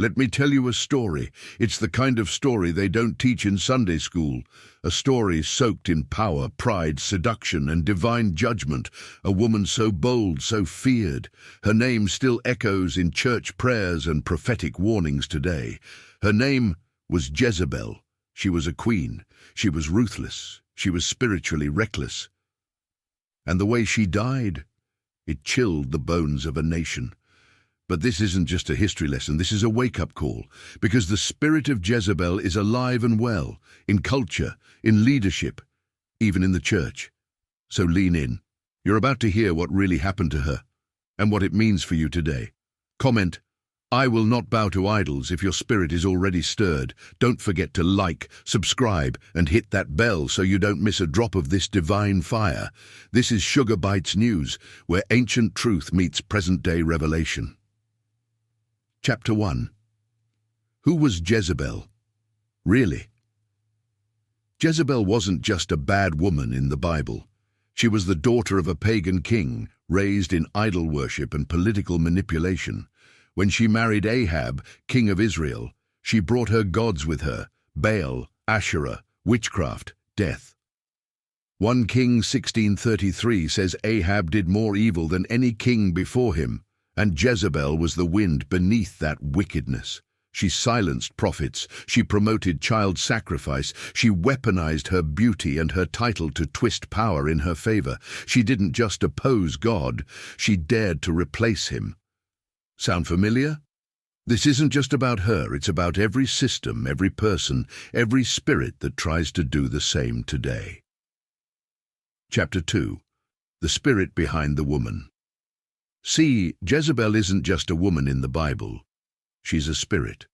Let me tell you a story. It's the kind of story they don't teach in Sunday school. A story soaked in power, pride, seduction, and divine judgment. A woman so bold, so feared. Her name still echoes in church prayers and prophetic warnings today. Her name was Jezebel. She was a queen. She was ruthless. She was spiritually reckless. And the way she died, it chilled the bones of a nation. But this isn't just a history lesson, this is a wake-up call, because the spirit of Jezebel is alive and well, in culture, in leadership, even in the church. So lean in. You're about to hear what really happened to her, and what it means for you today. Comment, "I will not bow to idols," if your spirit is already stirred. Don't forget to like, subscribe, and hit that bell so you don't miss a drop of this divine fire. This is Sugar Bytes News, where ancient truth meets present-day revelation. Chapter 1. Who was Jezebel? Really? Jezebel wasn't just a bad woman in the Bible. She was the daughter of a pagan king, raised in idol worship and political manipulation. When she married Ahab, king of Israel, she brought her gods with her: Baal, Asherah, witchcraft, death. 1 Kings 16:33 says Ahab did more evil than any king before him, and Jezebel was the wind beneath that wickedness. She silenced prophets, she promoted child sacrifice, she weaponized her beauty and her title to twist power in her favor. She didn't just oppose God, she dared to replace him. Sound familiar? This isn't just about her, it's about every system, every person, every spirit that tries to do the same today. Chapter 2. The spirit behind the woman. See, Jezebel isn't just a woman in the Bible. She's a spirit.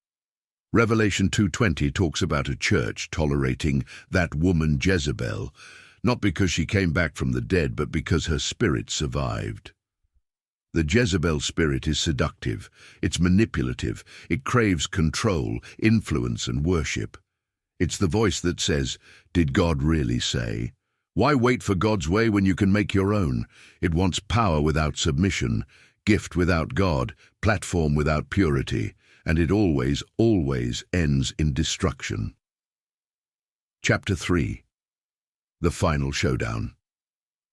Revelation 2:20 talks about a church tolerating that woman Jezebel, not because she came back from the dead, but because her spirit survived. The Jezebel spirit is seductive, it's manipulative, it craves control, influence, and worship. It's the voice that says, "Did God really say?" Why wait for God's way when you can make your own? It wants power without submission, gift without God, platform without purity, and it always, always ends in destruction. Chapter 3. The final showdown.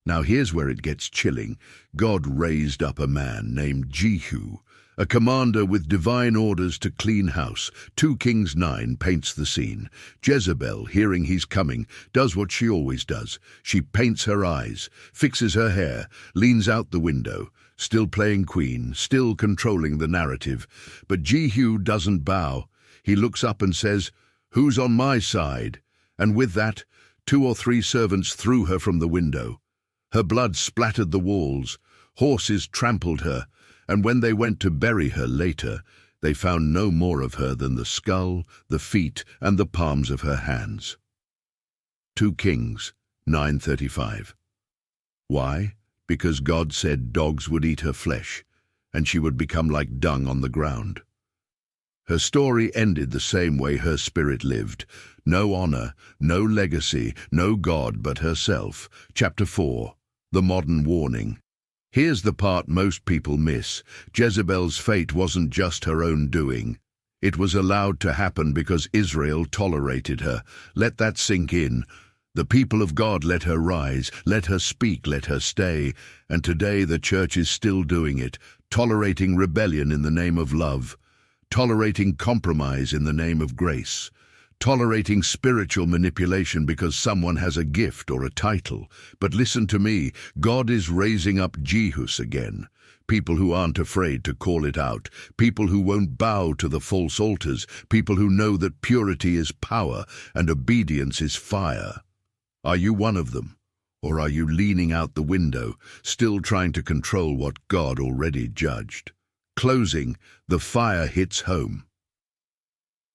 Now here's where it gets chilling. God raised up a man named Jehu, a commander with divine orders to clean house. 2 Kings 9 paints the scene. Jezebel, hearing he's coming, does what she always does. She paints her eyes, fixes her hair, leans out the window, still playing queen, still controlling the narrative. But Jehu doesn't bow. He looks up and says, "Who's on my side?" And with that, 2 or 3 servants threw her from the window. Her blood splattered the walls, horses trampled her, and when they went to bury her later, they found no more of her than the skull, the feet, and the palms of her hands. 2 Kings 9:35. Why? Because God said dogs would eat her flesh, and she would become like dung on the ground. Her story ended the same way her spirit lived. No honor, no legacy, no God but herself. Chapter 4. The modern warning. Here's the part most people miss. Jezebel's fate wasn't just her own doing. It was allowed to happen because Israel tolerated her. Let that sink in. The people of God let her rise, let her speak, let her stay. And today the church is still doing it, tolerating rebellion in the name of love, tolerating compromise in the name of grace, tolerating spiritual manipulation because someone has a gift or a title. But listen to me, God is raising up Jehus again. People who aren't afraid to call it out, people who won't bow to the false altars, people who know that purity is power and obedience is fire. Are you one of them? Or are you leaning out the window, still trying to control what God already judged? Closing, the fire hits home.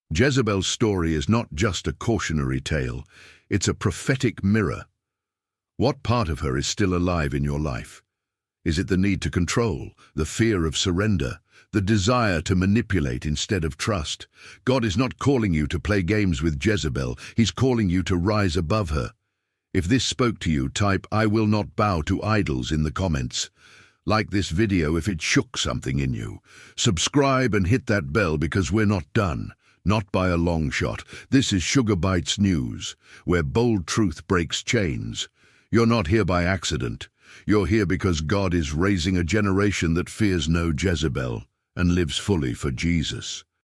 Jezebel's story is not just a cautionary tale, it's a prophetic mirror. What part of her is still alive in your life? Is it the need to control, the fear of surrender, the desire to manipulate instead of trust? God is not calling you to play games with Jezebel, He's calling you to rise above her. If this spoke to you, type "I will not bow to idols" in the comments. Like this video if it shook something in you. Subscribe and hit that bell because we're not done. Not by a long shot. This is Sugar Bytes News, where bold truth breaks chains. You're not here by accident. You're here because God is raising a generation that fears no Jezebel and lives fully for Jesus.